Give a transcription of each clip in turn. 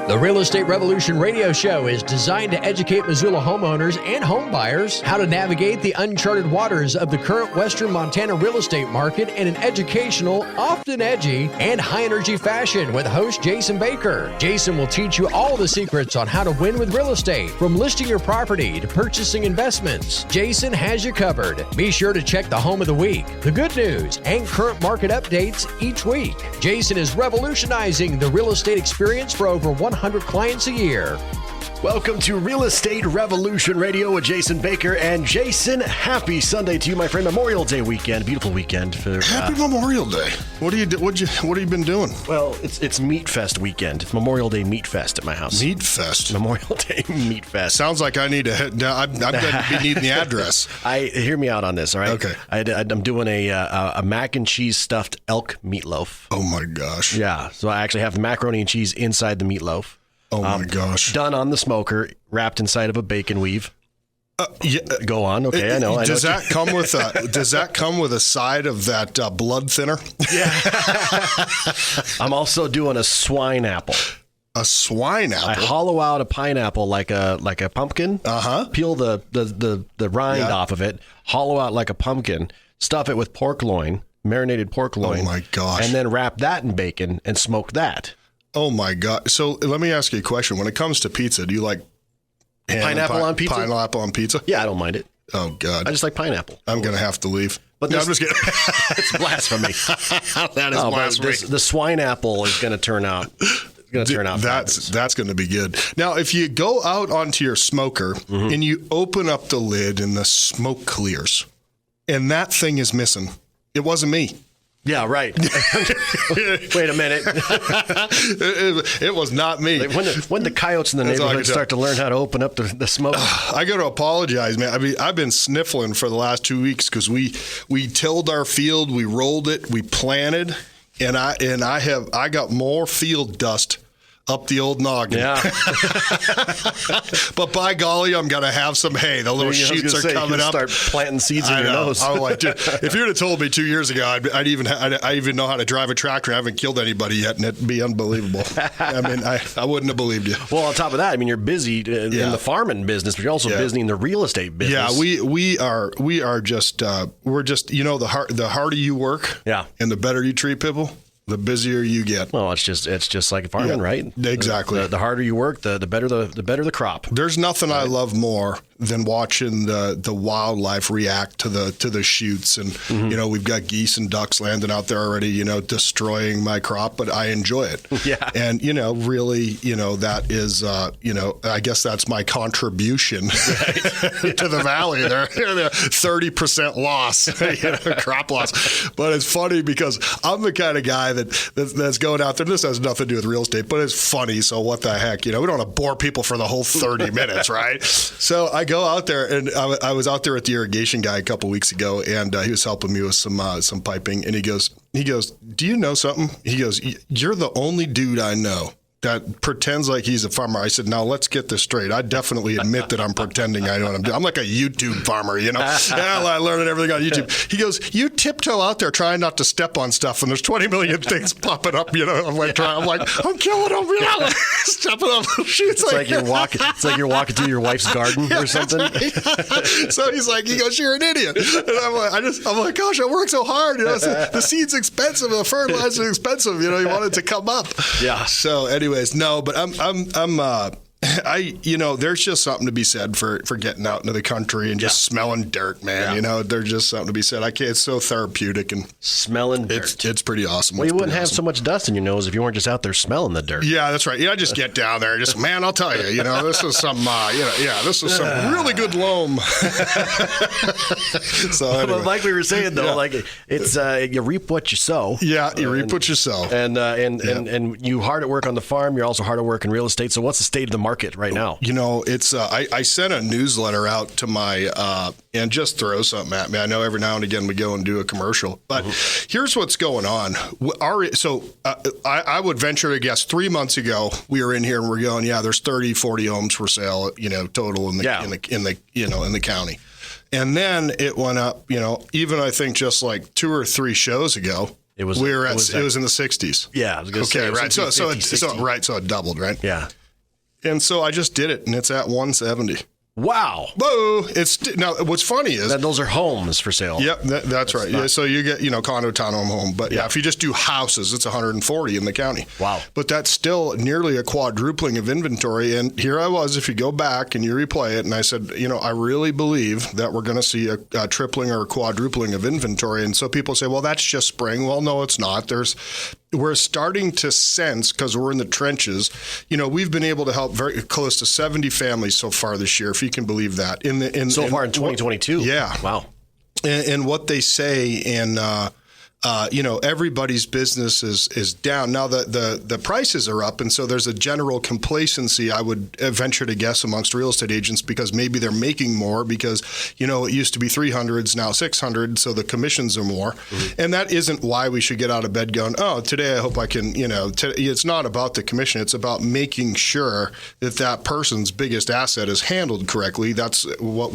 The Real Estate Revolution radio show is designed to educate Missoula homeowners and home buyers how to navigate the uncharted waters of the current Western Montana real estate market in an educational, often edgy, and high-energy fashion with host Jason Baker. Jason will teach you all the secrets on how to win with real estate, from listing your property to purchasing investments. Jason has you covered. Be sure to check the Home of the Week, the good news, and current market updates each week. Jason is revolutionizing the real estate experience for over 100 clients a year. Welcome to Real Estate Revolution Radio with Jason Baker. And Jason, happy Sunday to you, my friend. Memorial Day weekend, beautiful weekend. Happy Memorial Day. What have you been doing? Well, it's Meat Fest weekend. It's Memorial Day Meat Fest at my house. Meat Fest. Memorial Day Meat Fest. Sounds like I need to head down. I'm going to be needing the address. Hear me out on this, all right? Okay. I'm doing a mac and cheese stuffed elk meatloaf. Oh my gosh. Yeah. So I actually have the macaroni and cheese inside the meatloaf. Oh my gosh. Done on the smoker, wrapped inside of a bacon weave. Yeah. Go on. Okay, I know. Does that come with a side of that blood thinner? Yeah. I'm also doing a swine apple. A swine apple. I hollow out a pineapple like a pumpkin. Peel the rind off of it. Hollow out like a pumpkin. Stuff it with pork loin, marinated pork loin. Oh my gosh. And then wrap that in bacon and smoke that. Oh my God. So let me ask you a question. When it comes to pizza, do you like pineapple on pizza? Pineapple on pizza? Yeah, I don't mind it. Oh God. I just like pineapple. I'm going to have to leave. But no, I'm just kidding. It's blasphemy. That is blasphemy. The swine apple is going to turn out. That's going to be good. Now, if you go out onto your smoker and you open up the lid and the smoke clears, and that thing is missing, it wasn't me. Yeah, right. Wait a minute. It was not me. Like when the coyotes in the neighborhood start to learn how to open up the smoke. I got to apologize, man. I mean, I've been sniffling for the last 2 weeks because we tilled our field, we rolled it, we planted, and I got more field dust up the old noggin. Yeah. But by golly, I'm going to have some hay. The little shoots are coming up. Start planting seeds in your nose. I'm like, dude, if you would have told me 2 years ago, I even know how to drive a tractor. I haven't killed anybody yet, and it'd be unbelievable. I mean, I wouldn't have believed you. Well, on top of that, I mean, you're busy in the farming business, but you're also busy in the real estate business. Yeah, we are just the harder you work, and the better you treat people, the busier you get. Well, it's just like farming, right? Exactly. The harder you work, the better the crop. There's nothing I love more than watching the wildlife react to the shoots, and we've got geese and ducks landing out there already, destroying my crop, but I enjoy it. Yeah. And really, that is I guess that's my contribution to the valley. There, 30% loss, crop loss. But it's funny because I'm the kind of guy that's going out there. This has nothing to do with real estate, but it's funny. So what the heck, we don't want to bore people for the whole 30 minutes, right? So I go out there, and I was out there with the irrigation guy a couple weeks ago, and he was helping me with some piping, and he goes, do you know something? He goes, you're the only dude I know that pretends like he's a farmer. I said, now let's get this straight. I definitely admit that I'm pretending I know what I'm doing. I'm like a YouTube farmer, I learned everything on YouTube. He goes, you tiptoe out there trying not to step on stuff, and there's 20 million things popping up, I'm like, I'm killing them, stepping up. It's like you're walking through your wife's garden or something. So he goes, you're an idiot. And I'm like, gosh, I work so hard. The seed's expensive, the fertilizer's expensive. You want it to come up. Yeah. So anyways, no, but there's just something to be said for getting out into the country and just smelling dirt, man. There's just something to be said. It's so therapeutic and smelling dirt. It's pretty awesome. Well, you wouldn't have so much dust in your nose if you weren't just out there smelling the dirt. Yeah, that's right. I just get down there and just, man, I'll tell you, this is some, this is some really good loam. So anyway. But like we were saying though, it's you reap what you sow. Yeah, you reap what you sow. And you hard at work on the farm. You're also hard at work in real estate. So what's the state of the market right now? It's I sent a newsletter out to my and just throw something at me. I know every now and again we go and do a commercial, but here's what's going on. I would venture to guess 3 months ago we were in here and we're going, there's 30, 40 homes for sale, total in the county. And then it went up, even I think just like 2 or 3 shows ago, It was. It was in the 60s. Yeah, I was going to say. Right. So it doubled, right? Yeah. And so I just did it, and it's at 170. Wow. Whoa! Now, what's funny is those are homes for sale. Yep, that's right. Yeah, so you get condo, townhome, home. But yeah, if you just do houses, it's 140 in the county. Wow. But that's still nearly a quadrupling of inventory. And here I was, if you go back and you replay it, and I said, I really believe that we're going to see a tripling or a quadrupling of inventory. And so people say, well, that's just spring. Well, no, it's not. We're starting to sense, because we're in the trenches, we've been able to help very close to 70 families so far this year, if you can believe that. So far in 2022. Yeah. Wow. And what they say, and everybody's business is down. Now the prices are up, and so there's a general complacency, I would venture to guess, amongst real estate agents, because maybe they're making more because, it used to be 300s, now 600, so the commissions are more. Mm-hmm. And that isn't why we should get out of bed going, oh, today I hope I can, it's not about the commission. It's about making sure that person's biggest asset is handled correctly. That's what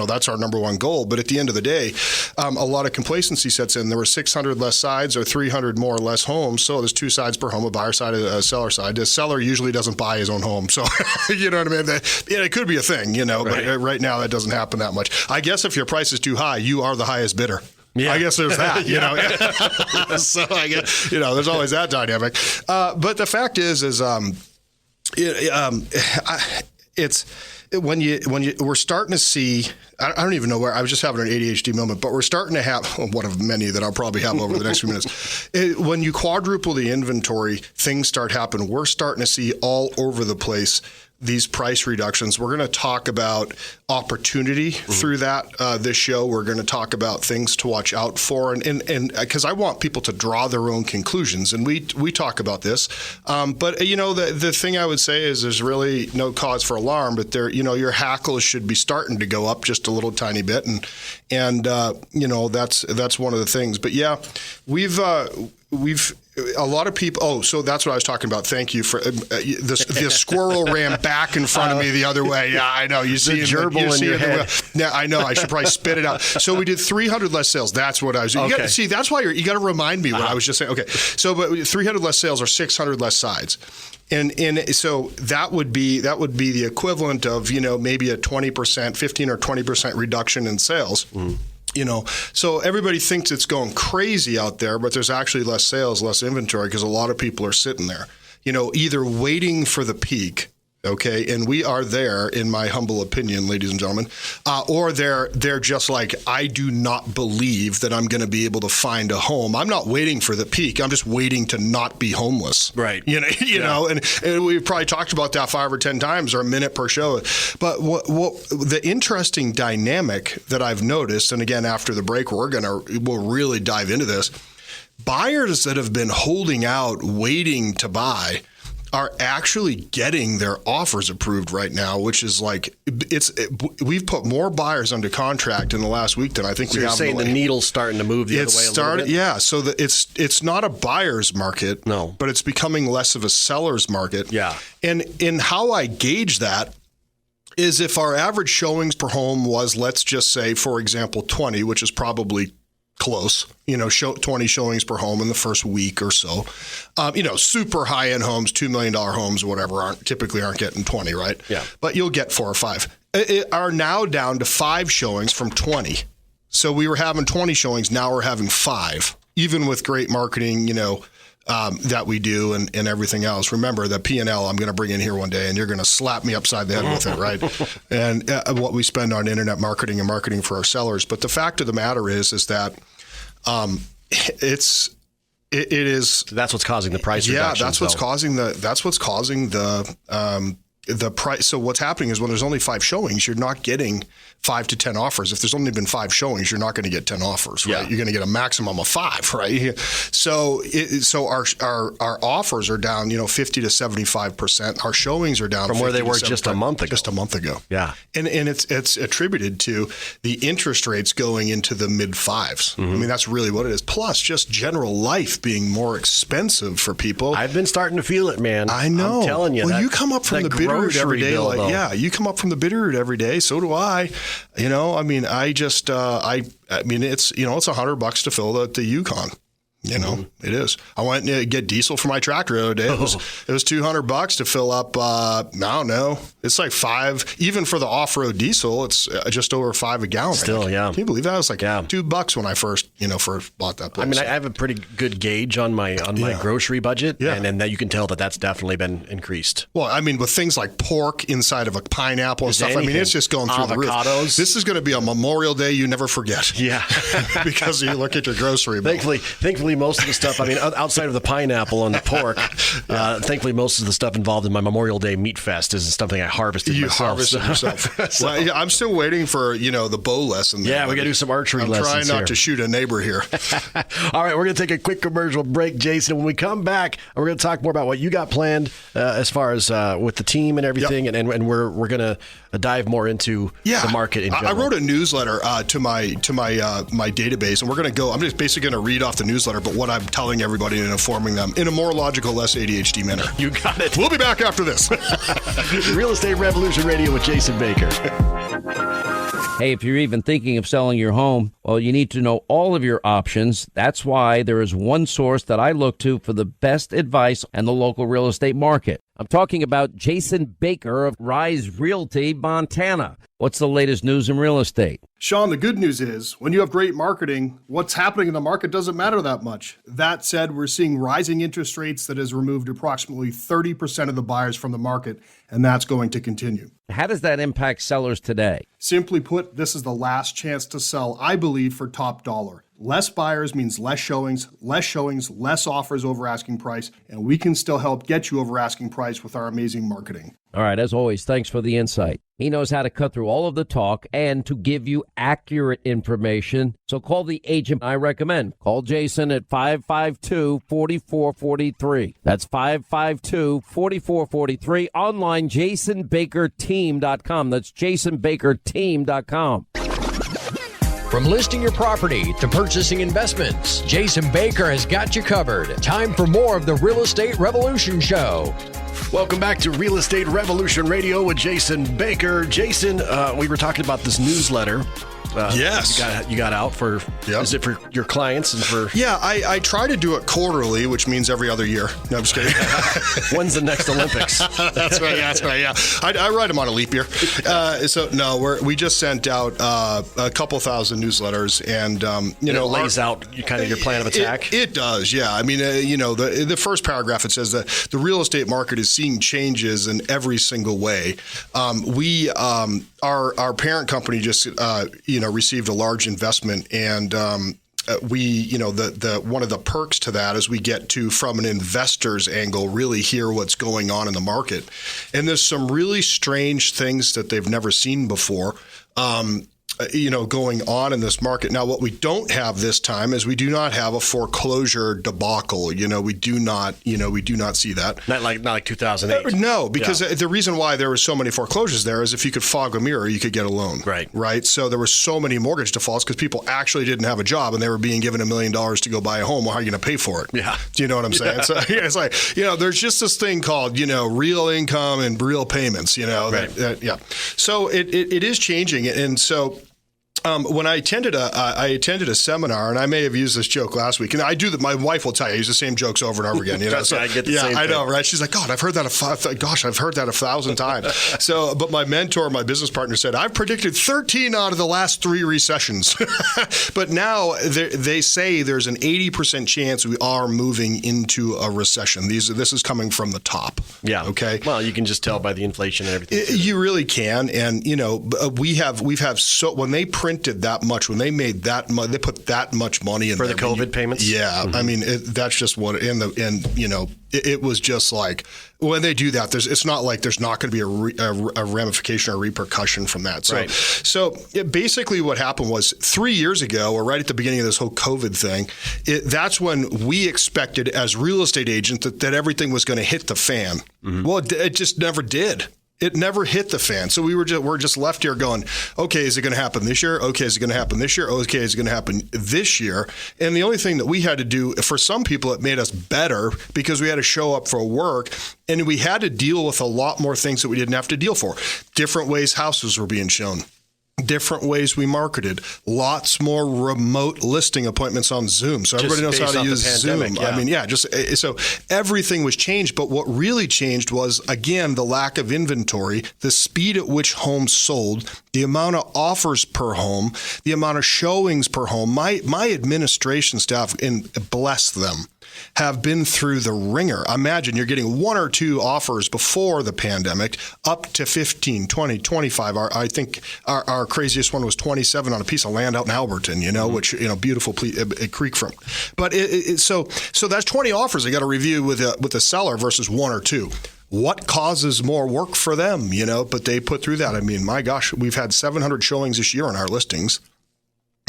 that's our number one goal. But at the end of the day, a lot of complacency sets in. There were 600 less sides or 300 more or less homes. So there's 2 sides per home, a buyer side, a seller side. The seller usually doesn't buy his own home. So, you know what I mean? It could be a thing, but right now that doesn't happen that much. I guess if your price is too high, you are the highest bidder. Yeah. I guess there's that, So I guess, there's always that dynamic. But the fact is we're starting to see, I don't even know where, I was just having an ADHD moment, but we're starting to have, one of many that I'll probably have over the next few minutes. When you quadruple the inventory, things start happening. We're starting to see all over the place these price reductions. We're going to talk about opportunity through that this show. We're going to talk about things to watch out for, and because I want people to draw their own conclusions, and we talk about this. But the thing I would say is there's really no cause for alarm, but your hackles should be starting to go up just a little tiny bit, and that's one of the things. But yeah, we've a lot of people. Oh, so that's what I was talking about. Thank you for the squirrel ran back in front of me the other way. Yeah, I know. You see the gerbil in your head. Yeah, I know. I should probably spit it out. So we did 300 less sales. That's what I was. You got to see. That's why you got to remind me what I was just saying. Okay, so but 300 less sales are 600 less sides. And so that would be the equivalent of maybe a 20%, 15 or 20% reduction in sales. Mm. So everybody thinks it's going crazy out there, but there's actually less sales, less inventory, because a lot of people are sitting there, either waiting for the peak. Okay. And we are there, in my humble opinion, ladies and gentlemen, or they're just like, I do not believe that I'm going to be able to find a home. I'm not waiting for the peak. I'm just waiting to not be homeless. Right. And we've probably talked about that 5 or 10 times or a minute per show. But what the interesting dynamic that I've noticed, and again, after the break, we'll really dive into this. Buyers that have been holding out, waiting to buy, are actually getting their offers approved right now, which is like we've put more buyers under contract in the last week than I think we have. You're saying the needle's starting to move the other way a little bit? Yeah. So it's not a buyer's market, no, but it's becoming less of a seller's market. Yeah. And in how I gauge that is if our average showings per home was, let's just say, for example, 20, which is probably close, 20 showings per home in the first week or so. Super high-end homes, $2 million homes, whatever, typically aren't getting 20, right? Yeah. But you'll get 4 or 5. Are now down to 5 showings from 20. So we were having 20 showings, now we're having 5, even with great marketing, that we do and everything else. Remember the P&L I'm going to bring in here one day, and you're going to slap me upside the head with it, right? And what we spend on internet marketing and marketing for our sellers. But the fact of the matter is that it is. That's what's causing the price reductions. Yeah, that's what's causing the price. So what's happening is when there's only 5 showings, you're not getting 5 to 10 offers. If there's only been 5 showings, you're not going to get 10 offers, right? Yeah. You're going to get a maximum of 5, right? So our offers are down, 50 to 75%. Our showings are down from where they were just a month ago. Yeah. And it's attributed to the interest rates going into the mid 5s. Mm-hmm. I mean, that's really what it is. Plus just general life being more expensive for people. I've been starting to feel it, man. I know. I'm telling you. Well, you come up from the bitter Bitterroot every day. bill, though. Yeah, you come up from the Bitterroot every day. So do I. You know, I mean, I just, I mean, it's, you know, it's $100 to fill the Yukon. You know, it is. I went to get diesel for my tractor the other day. It was $200 to fill up. I don't know. It's like $5, even for the off-road diesel. It's just over $5 a gallon. Still, yeah. Can you believe that? It was like $2 when I first bought that place. I mean, I have a pretty good gauge on my grocery budget, and then that you can tell that's definitely been increased. Well, I mean, with things like pork inside of a pineapple and stuff, I mean, it's just going through the roof. This is going to be a Memorial Day you never forget. Yeah, because you look at your grocery bill. Thankfully, most of the stuff, I mean, outside of the pineapple and the pork, thankfully, most of the stuff involved in my Memorial Day meat fest is something I harvested myself. You harvested yourself. So, well, I'm still waiting for, the bow lesson. Yeah, we got to do some archery lessons. I'm trying not to shoot a neighbor here. All right, we're going to take a quick commercial break, Jason. When we come back, we're going to talk more about what you got planned as far as with the team and everything, and we're going to dive more into the market in general. I wrote a newsletter to my database, and we're going to go. I'm just basically going to read off the newsletter, but what I'm telling everybody and informing them in a more logical, less ADHD manner. You got it. We'll be back after this. Real Estate Revolution Radio with Jason Baker. Hey, if you're even thinking of selling your home, well, you need to know all of your options. That's why there is one source that I look to for the best advice on the local real estate market. I'm talking about Jason Baker of Rise Realty, Montana. What's the latest news in real estate? Sean, the good news is when you have great marketing, what's happening in the market doesn't matter that much. That said, we're seeing rising interest rates that has removed approximately 30% of the buyers from the market, and that's going to continue. How does that impact sellers today? Simply put, this is the last chance to sell, I believe, for top dollar. Less buyers means less showings, less offers over asking price, and we can still help get you over asking price with our amazing marketing. All right, as always, thanks for the insight. He knows how to cut through all of the talk and to give you accurate information. So call the agent I recommend. Call Jason at 552-4443. That's 552-4443. Online, jasonbakerteam.com. That's jasonbakerteam.com. From listing your property to purchasing investments, Jason Baker has got you covered. Time for more of the Real Estate Revolution Show. Welcome back to Real Estate Revolution Radio with Jason Baker. Jason, we were talking about this newsletter. Yes. You got out for, is it for your clients and for? Yeah, I try to do it quarterly, which means every other year. No, I'm just kidding. When's the next Olympics? That's right, yeah. I write them on a leap year. So, no, we just sent out a couple thousand newsletters, and, it lays out kind of your plan of attack? It does, yeah. I mean, the first paragraph, it says that the real estate market is seeing changes in every single way. Our parent company just, received a large investment, and the one of the perks to that is we get to, from an investor's angle, really hear what's going on in the market. And there's some really strange things that they've never seen before. Going on in this market. Now, what we don't have this time is we do not have a foreclosure debacle. We do not see that. Not like 2008. No, because the reason why there were so many foreclosures there is if you could fog a mirror, you could get a loan. Right. So there were so many mortgage defaults because people actually didn't have a job and they were being given $1 million to go buy a home. Well, how are you going to pay for it? Yeah. Do you know what I'm saying? So it's like, there's just this thing called, real income and real payments, Right. So it is changing. And so, when I attended a seminar, and I may have used this joke last week, and I do that. My wife will tell you, I use the same jokes over and over again. So, I get the same I know, right? She's like, God, I've heard that 1,000 times. So, but my mentor, my business partner, said I've predicted 13 out of the last 3 recessions. But now they say there's an 80% chance we are moving into a recession. This is coming from the top. Yeah. Okay. Well, you can just tell by the inflation and everything. You really can, and we've had so when they printed that much, when they made that much, they put that much money in for the COVID payments. Yeah, I mean that's just what. It was just like when they do that, it's not like there's not going to be a ramification or repercussion from that. So, right. So basically what happened was 3 years ago, or right at the beginning of this whole COVID thing, that's when we expected as real estate agents that everything was going to hit the fan. Mm-hmm. Well, it just never did. It never hit the fan. So we're just left here going, okay, is it going to happen this year? Okay, is it going to happen this year? Okay, is it going to happen this year? And the only thing that we had to do, for some people, it made us better because we had to show up for work and we had to deal with a lot more things that we didn't have to deal for. Different ways houses were being shown. Different ways we marketed, lots more remote listing appointments on Zoom. So everybody knows how to use Zoom. Yeah. I mean, so everything was changed. But what really changed was, again, the lack of inventory, the speed at which homes sold, the amount of offers per home, the amount of showings per home. My administration staff, and bless them, have been through the ringer. Imagine you're getting 1 or 2 offers before the pandemic, up to 15, 20, 25. I think our craziest one was 27 on a piece of land out in Alberton, which, beautiful creek front. But so that's 20 offers they got to review with a seller versus 1 or 2. What causes more work for them, but they put through that. I mean, my gosh, we've had 700 showings this year on our listings.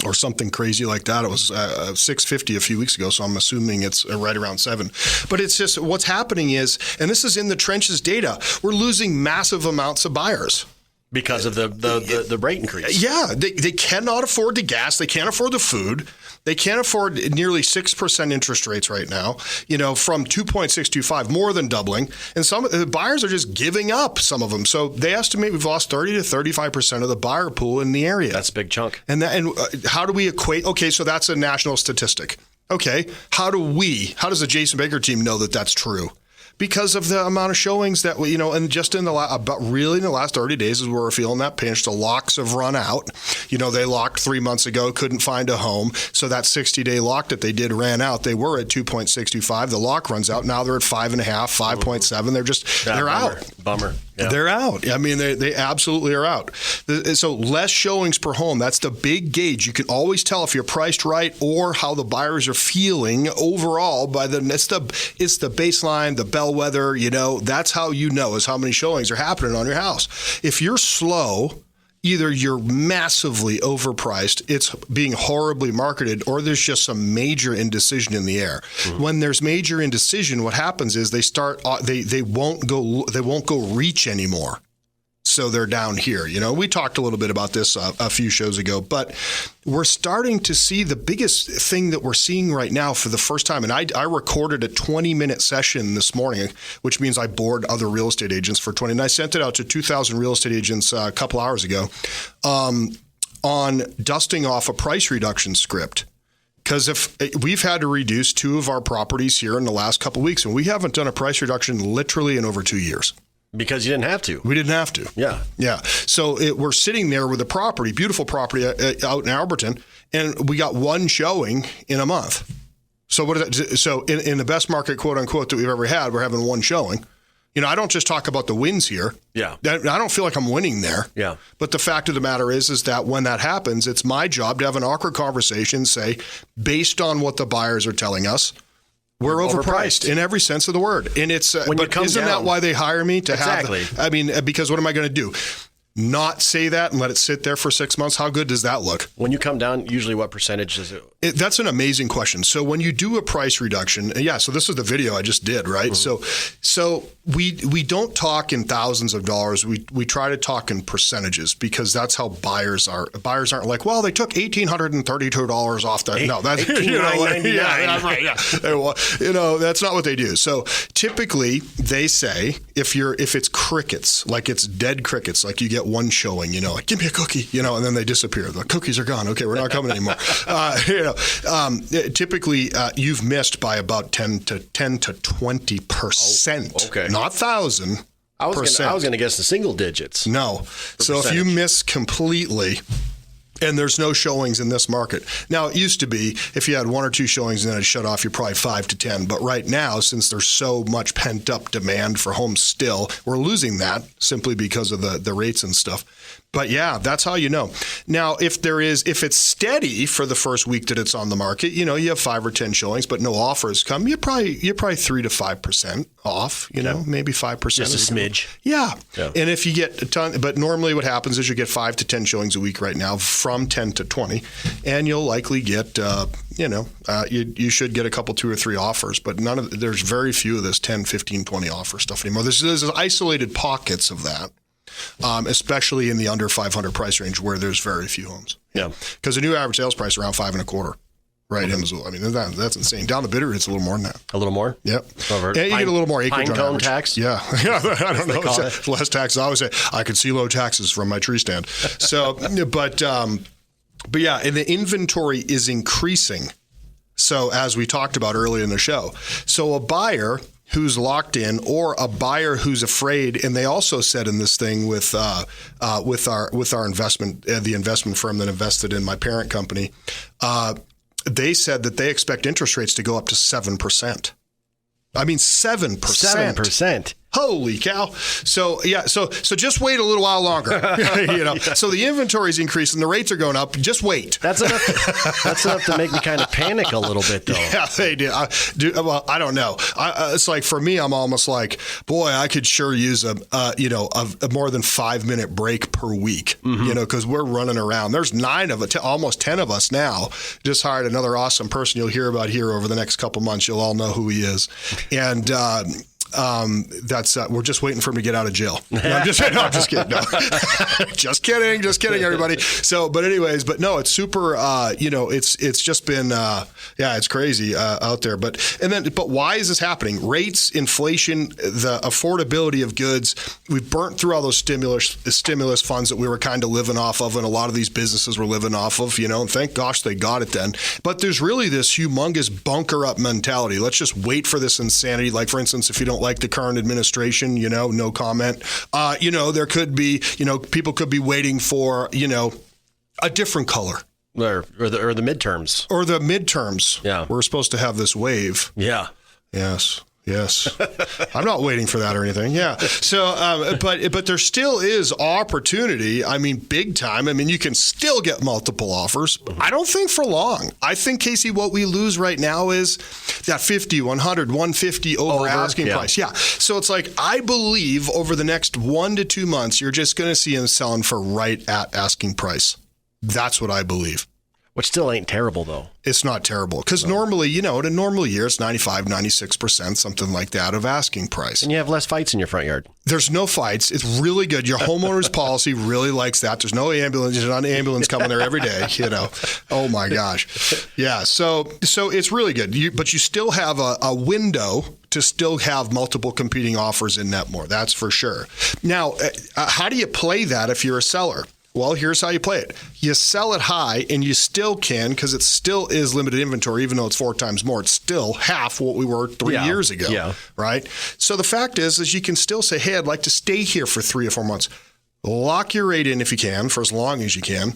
Or something crazy like that. It was 650 a few weeks ago, so I'm assuming it's right around 7. But it's just what's happening is, and this is in the trenches data, we're losing massive amounts of buyers. Because of the rate increase. Yeah, they cannot afford the gas. They can't afford the food. They can't afford nearly 6% interest rates right now, from 2.625, more than doubling. And some of the buyers are just giving up, some of them. So they estimate we've lost 30 to 35% of the buyer pool in the area. That's a big chunk. And how do we equate? Okay, so that's a national statistic. Okay, how does the Jason Baker team know that that's true? Because of the amount of showings that we, and just in the last 30 days as we're feeling that pinch, the locks have run out. They locked 3 months ago, couldn't find a home. So that 60-day lock that they did ran out. They were at 2.625. The lock runs out. Now they're at 5.5, 5.7. They're out. Bummer. Yeah. They're out. I mean, they absolutely are out. So less showings per home. That's the big gauge. You can always tell if you're priced right or how the buyers are feeling overall by it's the baseline, the bellwether. That's how is how many showings are happening on your house. If you're slow, either you're massively overpriced, it's being horribly marketed, or there's just some major indecision in the air. Mm-hmm. When there's major indecision, what happens is they won't go reach anymore. So they're down here. We talked a little bit about this a few shows ago, but we're starting to see the biggest thing that we're seeing right now for the first time. And I recorded a 20-minute session this morning, which means I bored other real estate agents for 20. And I sent it out to 2,000 real estate agents a couple hours ago on dusting off a price reduction script. Because if we've had to reduce 2 of our properties here in the last couple of weeks, and we haven't done a price reduction literally in over 2 years. Because you didn't have to. We didn't have to. Yeah. Yeah. So we're sitting there with a property, beautiful property out in Alberton, and we got 1 showing in a month. So what is that? So in the best market, quote unquote, that we've ever had, we're having 1 showing. I don't just talk about the wins here. Yeah. I don't feel like I'm winning there. Yeah. But the fact of the matter is that when that happens, it's my job to have an awkward conversation, say, based on what the buyers are telling us, we're overpriced in every sense of the word. And it's, but isn't that why they hire me to have, because what am I going to do? Not say that and let it sit there for 6 months? How good does that look? When you come down, usually what percentage is it? That's an amazing question. So when you do a price reduction, so this is the video I just did, right? Mm-hmm. So we don't talk in thousands of dollars. We try to talk in percentages because that's how buyers are. Buyers aren't like, well, they took $1,832 off that. No, that's that's right. Yeah, that's not what they do. So typically they say if it's crickets, like it's dead crickets, like you get 1 showing, like give me a cookie, and then they disappear. The cookies are gone. Okay, we're not coming anymore. Typically you've missed by about 10 to 20%. Okay. Not 1,000. I was going to guess the single digits. No. So percentage. If you miss completely, and there's no showings in this market. Now, it used to be if you had 1 or 2 showings and then it shut off, you're probably 5 to 10. But right now, since there's so much pent up demand for homes still, we're losing that simply because of the rates and stuff. But yeah, that's how you know. Now, if it's steady for the first week that it's on the market, you have 5 or 10 showings, but no offers come, you're probably 3 to 5% off. Maybe 5%. Just a smidge. Yeah. And if you get a ton, but normally what happens is you get 5 to 10 showings a week right now, from 10 to 20, and you'll likely get you should get a couple, 2 or 3 offers, but there's very few of this 10, 15, 20 offer stuff anymore. There's isolated pockets of that, especially in the under 500 price range where there's very few homes. Yeah. Because the new average sales price around 5.25. Right in Missoula. I mean, that's insane. Down the Bitter, it's a little more than that. A little more? Yep. And you get a little more acreage Pine on cone average. tax? Yeah. I don't know. Less taxes. I always say, I could see low taxes from my tree stand. So, but yeah, and the inventory is increasing. So as we talked about earlier in the show. So a buyer who's locked in, or a buyer who's afraid, and they also said in this thing with our investment, the investment firm that invested in my parent company, they said that they expect interest rates to go up to 7%. I mean, 7%. 7%. Holy cow. So, yeah, so just wait a little while longer. So the inventory's increasing, the rates are going up. Just wait. That's enough to make me kind of panic a little bit, though. Yeah, they do. Well, I don't know. It's like, for me, I'm almost like, boy, I could sure use a more than 5-minute break per week, because we're running around. There's 9 of it, almost 10 of us now. Just hired another awesome person you'll hear about here over the next couple months. You'll all know who he is. And, that's we're just waiting for him to get out of jail. No, I'm just kidding. No. just kidding, everybody. So, but no, it's super. It's just been it's crazy out there. But why is this happening? Rates, inflation, the affordability of goods. We've burnt through all those stimulus funds that we were kind of living off of, and a lot of these businesses were living off of. And thank gosh they got it then. But there's really this humongous bunker up mentality. Let's just wait for this insanity. Like, for instance, if you don't like the current administration, no comment. There could be, people could be waiting for, a different color. Or the midterms. Or the midterms. Yeah. We're supposed to have this wave. Yeah. Yes. I'm not waiting for that or anything. Yeah. So, but there still is opportunity. I mean, big time. I mean, you can still get multiple offers. I don't think for long. I think, Casey, what we lose right now is that 50, 100, 150 over asking price. Yeah. So it's like, I believe over the next 1 to 2 months, you're just going to see them selling for right at asking price. That's what I believe. Which still ain't terrible, though. It's not terrible. Because normally, in a normal year, it's 95, 96%, something like that of asking price. And you have less fights in your front yard. There's no fights. It's really good. Your homeowner's policy really likes that. There's no ambulance. There's not an ambulance coming there every day, Oh, my gosh. Yeah, so it's really good. But you still have a window to still have multiple competing offers in Netmore. That's for sure. Now, how do you play that if you're a seller? Well, here's how you play it. You sell it high, and you still can, because it still is limited inventory, even though it's 4 times more. It's still half what we were 3 years ago, right? So the fact is you can still say, hey, I'd like to stay here for 3 or 4 months. Lock your rate in if you can, for as long as you can.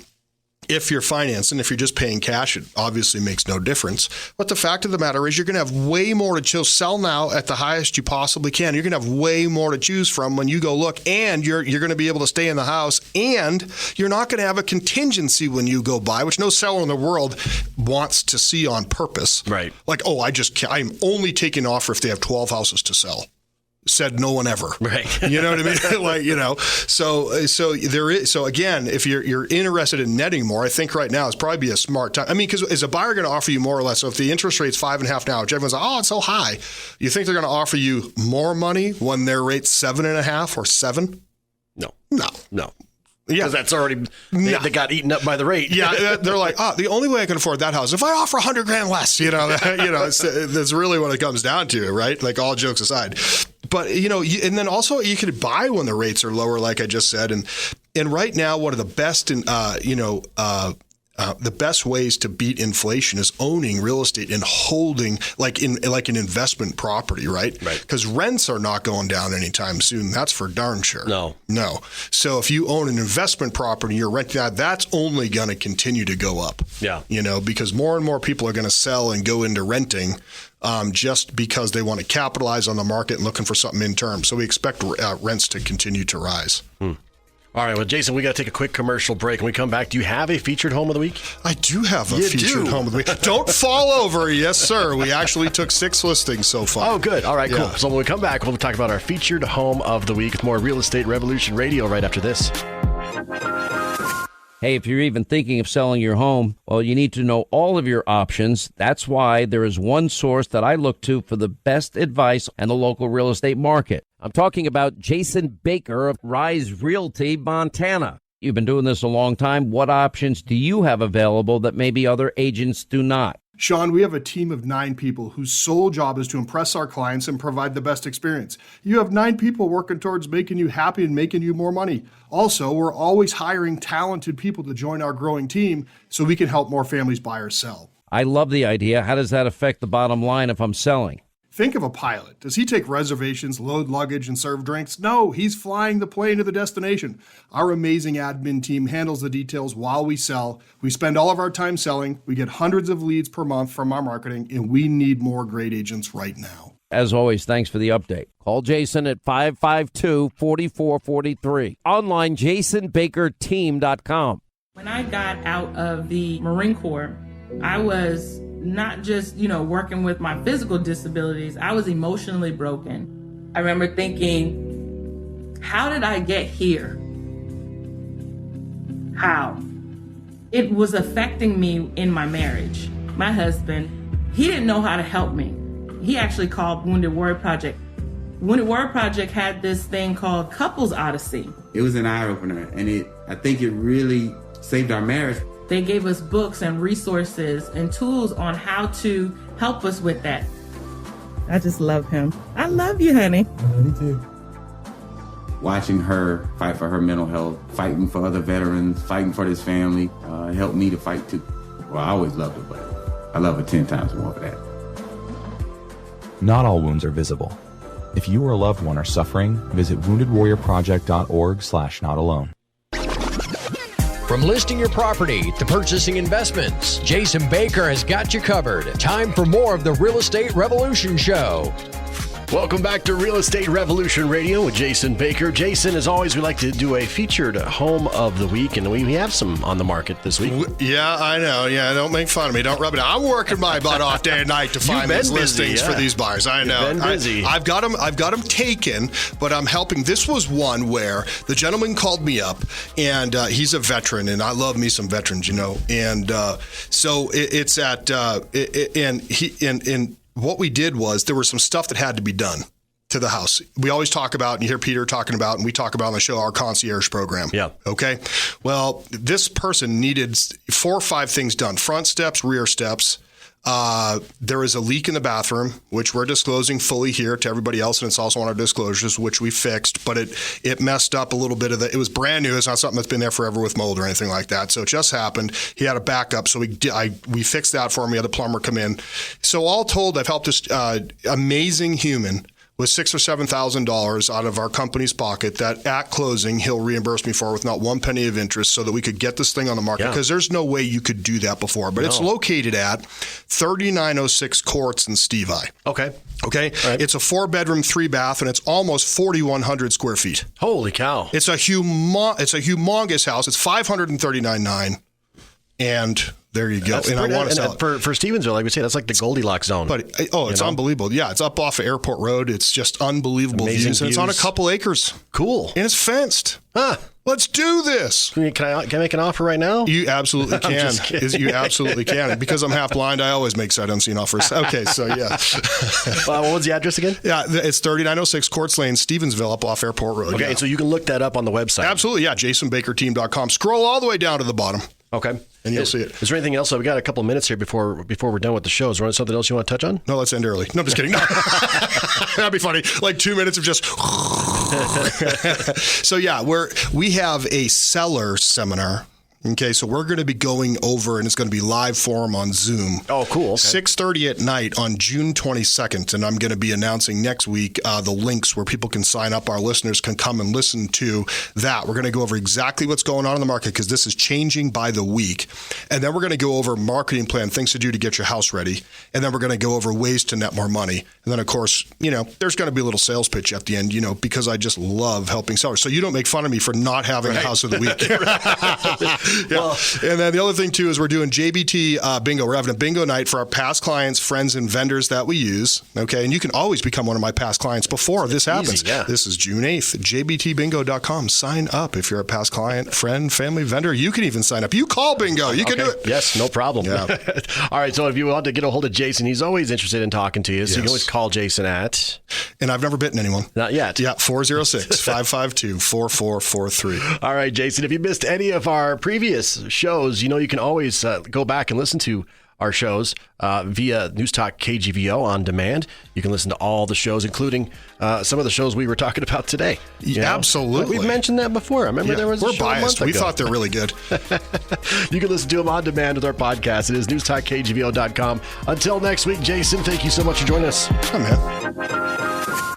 If you're financing, if you're just paying cash, it obviously makes no difference. But the fact of the matter is you're going to have way more to choose. Sell now at the highest you possibly can. You're going to have way more to choose from when you go look, and you're going to be able to stay in the house, and you're not going to have a contingency when you go buy, which no seller in the world wants to see on purpose. Right. Like, I'm only taking an offer if they have 12 houses to sell. Said no one ever. Right. You know what I mean? So there is. So again, if you're interested in netting more, I think right now is probably a smart time. I mean, because is a buyer going to offer you more or less? So if the interest rate's 5.5 now, which everyone's like, oh, it's so high. You think they're going to offer you more money when their rate's 7.5 or 7? No. Yeah, because that's already they got eaten up by the rate. Yeah, they're like, the only way I can afford that house is if I offer $100,000 less. That's really what it comes down to, right? Like, all jokes aside. But and then also you could buy when the rates are lower, like I just said, and right now one of the best the best ways to beat inflation is owning real estate and holding like an investment property, right? Right. Because rents are not going down anytime soon. That's for darn sure. No. So if you own an investment property, you're renting that, that's only going to continue to go up. Yeah. Because more and more people are going to sell and go into renting. Just because they want to capitalize on the market and looking for something in term. So we expect rents to continue to rise. All right, well, Jason, we got to take a quick commercial break. When we come back, do you have a featured home of the week? I do have a featured home of the week. Don't fall over. Yes, sir. We actually took 6 listings so far. Oh, good. All right, cool. So when we come back, we'll talk about our featured home of the week with more Real Estate Revolution Radio right after this. Hey, if you're even thinking of selling your home, well, you need to know all of your options. That's why there is one source that I look to for the best advice on the local real estate market. I'm talking about Jason Baker of Rise Realty, Montana. You've been doing this a long time. What options do you have available that maybe other agents do not? Sean, we have a team of 9 people whose sole job is to impress our clients and provide the best experience. You have 9 people working towards making you happy and making you more money. Also, we're always hiring talented people to join our growing team so we can help more families buy or sell. I love the idea. How does that affect the bottom line if I'm selling? Think of a pilot. Does he take reservations, load luggage, and serve drinks? No, he's flying the plane to the destination. Our amazing admin team handles the details while we sell. We spend all of our time selling. We get hundreds of leads per month from our marketing, and we need more great agents right now. As always, thanks for the update. Call Jason at 552-4443. Online, jasonbakerteam.com. When I got out of the Marine Corps, I was not just, working with my physical disabilities, I was emotionally broken. I remember thinking, how did I get here? How? It was affecting me in my marriage. My husband, he didn't know how to help me. He actually called Wounded Warrior Project. Wounded Warrior Project had this thing called Couples Odyssey. It was an eye-opener, and I think it really saved our marriage. They gave us books and resources and tools on how to help us with that. I just love him. I love you, honey. Me too. Watching her fight for her mental health, fighting for other veterans, fighting for this family, helped me to fight too. Well, I always loved her, but I love her 10 times more for that. Not all wounds are visible. If you or a loved one are suffering, visit woundedwarriorproject.org/notalone. From listing your property to purchasing investments, Jason Baker has got you covered. Time for more of the Real Estate Revolution Show. Welcome back to Real Estate Revolution Radio with Jason Baker. Jason, as always, we like to do a featured home of the week, and we have some on the market this week. Yeah, I know. Yeah, don't make fun of me. Don't rub it out. I'm working my butt off day and night to find these listings for these buyers. I know. You've been busy. I've got them taken, but I'm helping. This was one where the gentleman called me up, and he's a veteran, and I love me some veterans, And so it's at what we did was there was some stuff that had to be done to the house. We always talk about, and you hear Peter talking about, and we talk about on the show, our concierge program. Yeah. Okay. Well, this person needed 4 or 5 things done: front steps, rear steps. There is a leak in the bathroom, which we're disclosing fully here to everybody else, and it's also on our disclosures, which we fixed, but it messed up a little bit of it was brand new. It's not something that's been there forever with mold or anything like that. So it just happened. He had a backup, so we fixed that for him. We had the plumber come in. So all told, I've helped this amazing human with $6,000 or $7,000 out of our company's pocket that at closing he'll reimburse me for with not one penny of interest, so that we could get this thing on the market, because there's no way you could do that before. But it's located at 3906 Courts in Stevi. Okay. Okay. Right. It's a 4-bedroom, 3-bath, and it's almost 4,100 square feet. Holy cow. It's a humongous house. It's $539,900. And there you go. And I want to sell it. For Stevensville, like we say, that's like the Goldilocks zone. But it's unbelievable. Yeah, it's up off of Airport Road. It's just unbelievable views. And it's on a couple acres. Cool. And it's fenced. Let's do this. Can I make an offer right now? You absolutely can. You absolutely can. Because I'm half blind, I always make sight unseen offers. Okay, so yeah. What was the address again? Yeah, it's 3906 Courts Lane, Stevensville, up off Airport Road. Okay, so you can look that up on the website. Absolutely, yeah. JasonBakerTeam.com. Scroll all the way down to the bottom. Okay. And you'll see it. Is there anything else? We got a couple of minutes here before we're done with the show. Is there something else you want to touch on? No, let's end early. No, I'm just kidding. No. That'd be funny. Like 2 minutes of just. So yeah, we have a seller seminar. Okay, so we're going to be going over, and it's going to be live forum on Zoom. Oh, cool. Okay. 6:30 at night on June 22nd, and I'm going to be announcing next week the links where people can sign up. Our listeners can come and listen to that. We're going to go over exactly what's going on in the market, because this is changing by the week. And then we're going to go over marketing plan, things to do to get your house ready. And then we're going to go over ways to net more money. And then, of course, there's going to be a little sales pitch at the end, because I just love helping sellers. So you don't make fun of me for not having a house of the week. Well, and then the other thing too is we're doing JBT bingo. We're having a bingo night for our past clients, friends, and vendors that we use. Okay, and you can always become one of my past clients before this happens. Easy, yeah. This is June 8th. JBTBingo.com. Sign up if you're a past client, friend, family, vendor. You can even sign up. You call bingo. You can do it. Yes, no problem. Yeah. All right, so if you want to get a hold of Jason, he's always interested in talking to you. So you can always call Jason at... And I've never bitten anyone. Not yet. Yeah, 406-552-4443. All right, Jason, if you missed any of our previous shows, you can always go back and listen to our shows via Newstalk KGVO on demand. You can listen to all the shows, including some of the shows we were talking about today. Absolutely. We've mentioned that before. I remember there was a show biased. A month We ago. thought they're really good. You can listen to them on demand with our podcast. It is newstalkkgvo.com. Until next week, Jason, thank you so much for joining us. Oh, man.